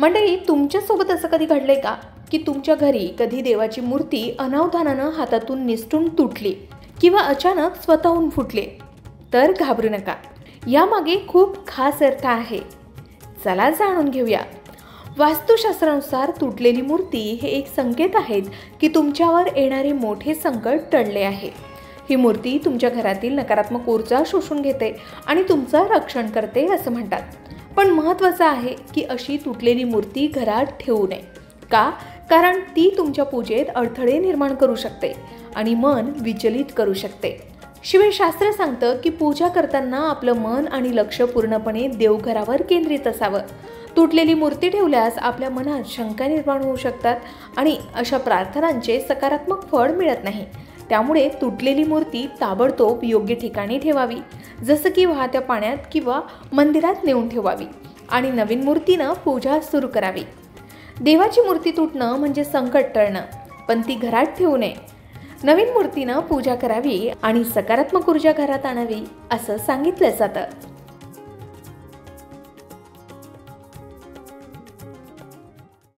मंडळी, तुमच्यासोबत असं कधी घडलंय का की तुमच्या घरी कधी देवाची मूर्ती अनावधानानं हातातून निसटून तुटली किंवा अचानक स्वतःहून फुटली? तर घाबरू नका, यामागे खूप खास अर्थ आहे. चला जाणून घेऊया. वास्तुशास्त्रानुसार तुटलेली मूर्ती हे एक संकेत आहेत की तुमच्यावर येणारे मोठे संकट टळले आहे. ही मूर्ती तुमच्या घरातील नकारात्मक ऊर्जा शोषून घेते आणि तुमचं रक्षण करते असं म्हणतात. पण महत्त्वाचं आहे की अशी तुटलेली मूर्ती घरात ठेवू नये. का? कारण ती तुमच्या पूजेत अडथळे निर्माण करू शकते आणि मन विचलित करू शकते. शिवाय शास्त्र सांगतं की पूजा करताना आपलं मन आणि लक्ष पूर्णपणे देवघरावर केंद्रित असावं. तुटलेली मूर्ती ठेवल्यास आपल्या मनात शंका निर्माण होऊ शकतात आणि अशा प्रार्थनांचे सकारात्मक फळ मिळत नाही. त्यामुळे तुटलेली मूर्ती ताबडतोब योग्य ठिकाणी ठेवावी, जसं की वाहत्या पाण्यात किंवा मंदिरात नेऊन ठेवावी आणि नवीन मूर्तीनं पूजा सुरू करावी. देवाची मूर्ती तुटणं म्हणजे संकट टळणं, पण ती घरात ठेवू नये. नवीन मूर्तीनं पूजा करावी आणि सकारात्मक ऊर्जा घरात आणावी असं सांगितलं जातं.